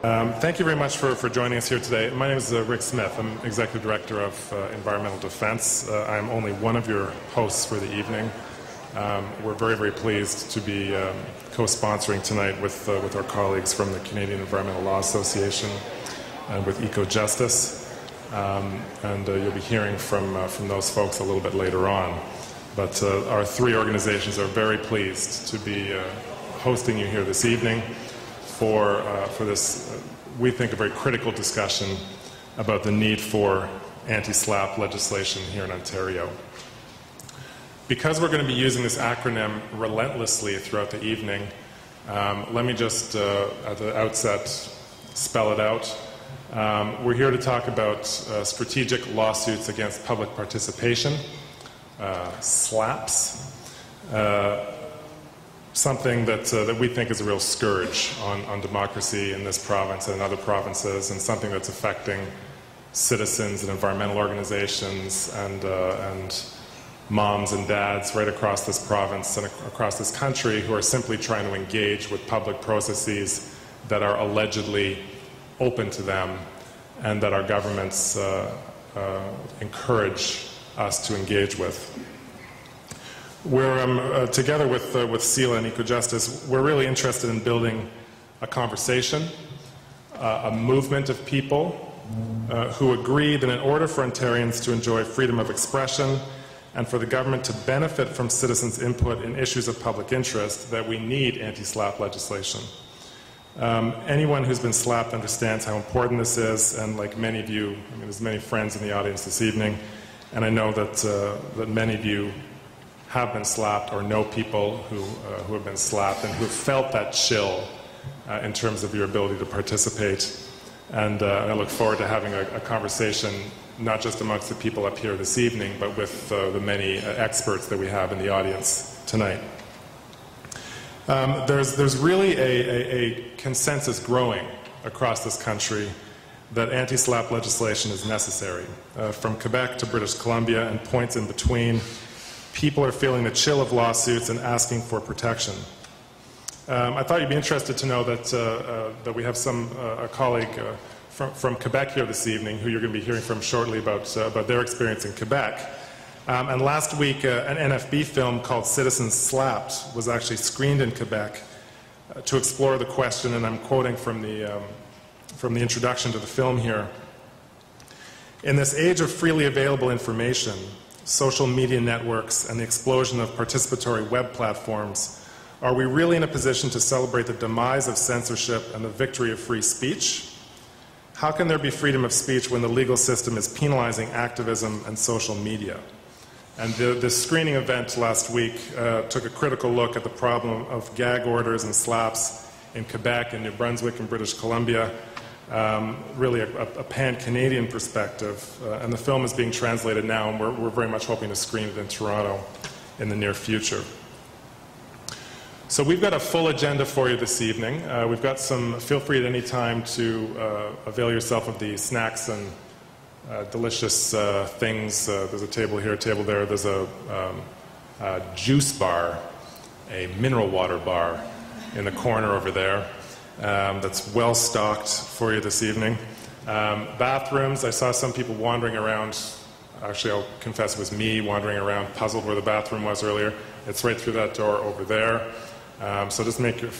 Thank you very much for joining us here today. My name is Rick Smith. I'm Executive Director of Environmental Defense. I'm only one of your hosts for the evening. We're very, very pleased to be co-sponsoring tonight with our colleagues from the Canadian Environmental Law Association and with EcoJustice. And you'll be hearing from those folks a little bit later on. But our three organizations are very pleased to be hosting you here this evening for this, we think, a very critical discussion about the need for anti-SLAPP legislation here in Ontario. Because we're going to be using this acronym relentlessly throughout the evening, let me just, at the outset, spell it out. We're here to talk about strategic lawsuits against public participation, SLAPPs, something that we think is a real scourge on democracy in this province and in other provinces, and something that's affecting citizens and environmental organizations and moms and dads right across this province and across this country who are simply trying to engage with public processes that are allegedly open to them and that our governments encourage us to engage with. We're, together with CELA and EcoJustice, we're really interested in building a conversation, a movement of people who agree that in order for Ontarians to enjoy freedom of expression and for the government to benefit from citizens' input in issues of public interest, that we need anti-SLAPP legislation. Anyone who's been slapped understands how important this is, and like many of you, I mean, there's many friends in the audience this evening, and I know that many of you have been slapped or know people who have been slapped and who have felt that chill in terms of your ability to participate. And I look forward to having a conversation not just amongst the people up here this evening, but with the many experts that we have in the audience tonight. There's really a consensus growing across this country that anti-SLAPP legislation is necessary. From Quebec to British Columbia and points in between, people are feeling the chill of lawsuits and asking for protection. I thought you'd be interested to know that we have a colleague from Quebec here this evening who you're going to be hearing from shortly about their experience in Quebec. And last week, an NFB film called Citizens Slapped was actually screened in Quebec to explore the question, and I'm quoting from the introduction to the film here. In this age of freely available information, social media networks, and the explosion of participatory web platforms, are we really in a position to celebrate the demise of censorship and the victory of free speech? How can there be freedom of speech when the legal system is penalizing activism and social media? And the screening event last week took a critical look at the problem of gag orders and slaps in Quebec and New Brunswick and British Columbia, really a pan-Canadian perspective. And the film is being translated now, and we're very much hoping to screen it in Toronto in the near future. So we've got a full agenda for you this evening. We've got feel free at any time to avail yourself of the snacks and delicious things. There's a table here, a table there. There's a juice bar, a mineral water bar in the corner over there that's well stocked for you this evening. Bathrooms, I saw some people wandering around. Actually, I'll confess it was me wandering around, puzzled where the bathroom was earlier. It's right through that door over there. So just make your,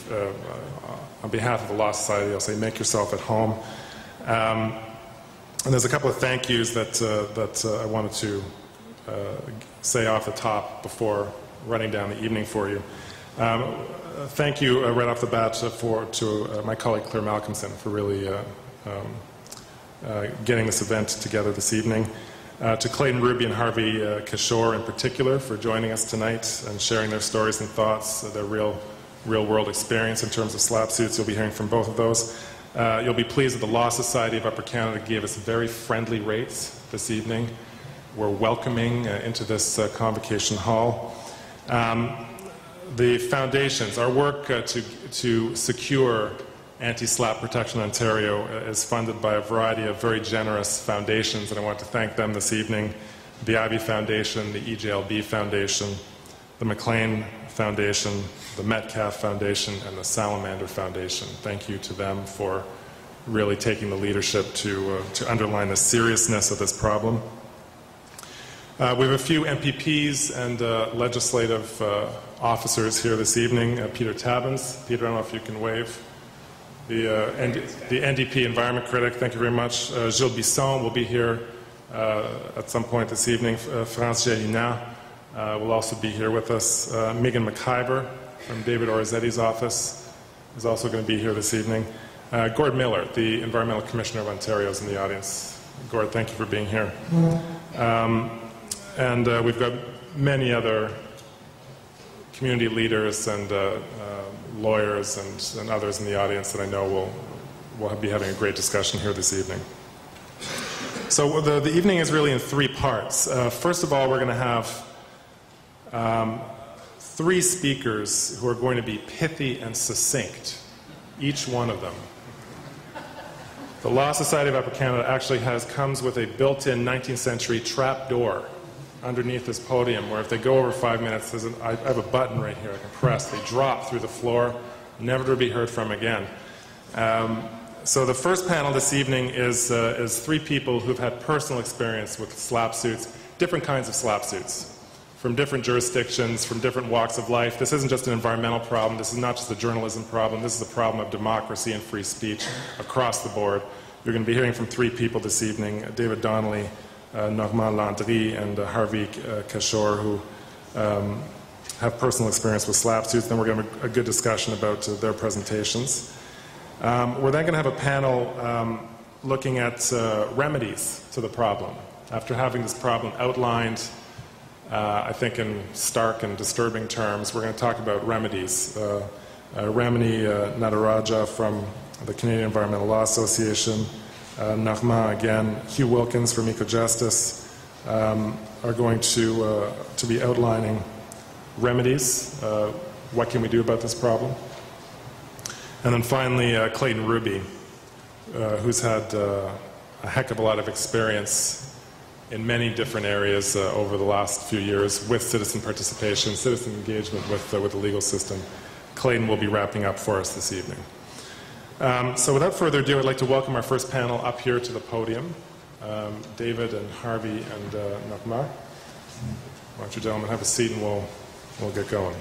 on behalf of the Law Society, I'll say make yourself at home. And there's a couple of thank yous that I wanted to say off the top before running down the evening for you. Thank you right off the bat to my colleague Claire Malcolmson for really getting this event together this evening. To Clayton Ruby and Harvey Kishore in particular for joining us tonight and sharing their stories and thoughts, their real-world experience in terms of SLAPP suits. You'll be hearing from both of those. You'll be pleased that the Law Society of Upper Canada gave us very friendly rates this evening. We're welcoming into this convocation hall. The foundations, our work to secure Anti-SLAPP Protection Ontario is funded by a variety of very generous foundations, and I want to thank them this evening. The Ivy Foundation, the EJLB Foundation, the McLean Foundation, the Metcalf Foundation, and the Salamander Foundation. Thank you to them for really taking the leadership to underline the seriousness of this problem. We have a few MPPs and legislative officers here this evening. Peter Tabuns. Peter, I don't know if you can wave. The NDP environment critic, thank you very much. Gilles Bisson will be here at some point this evening. France Gélinas will also be here with us. Megan McIver from David Orazzetti's office is also going to be here this evening. Gord Miller, the Environmental Commissioner of Ontario, is in the audience. Gord, thank you for being here. And we've got many other community leaders and lawyers and others in the audience that I know will be having a great discussion here this evening. So the evening is really in three parts. First of all, we're going to have three speakers who are going to be pithy and succinct, each one of them. The Law Society of Upper Canada actually comes with a built-in 19th century trap door underneath this podium, where if they go over 5 minutes, I have a button right here I can press. They drop through the floor, never to be heard from again. So the first panel this evening is three people who've had personal experience with SLAPP suits, different kinds of SLAPP suits, from different jurisdictions, from different walks of life. This isn't just an environmental problem. This is not just a journalism problem. This is a problem of democracy and free speech across the board. You're going to be hearing from three people this evening: David Donnelly, Normand Landry, and Harvey Kishore, who have personal experience with SLAPP suits. Then we're going to have a good discussion about their presentations. We're then going to have a panel looking at remedies to the problem. After having this problem outlined, I think in stark and disturbing terms, we're going to talk about remedies. Ramani Nataraja from the Canadian Environmental Law Association, Normand again, Hugh Wilkins from Ecojustice are going to be outlining remedies. What can we do about this problem? And then finally, Clayton Ruby, who's had a heck of a lot of experience in many different areas over the last few years with citizen participation, citizen engagement with the legal system. Clayton will be wrapping up for us this evening. So without further ado, I'd like to welcome our first panel up here to the podium. David and Harvey and Normand. Why don't you gentlemen have a seat and we'll get going.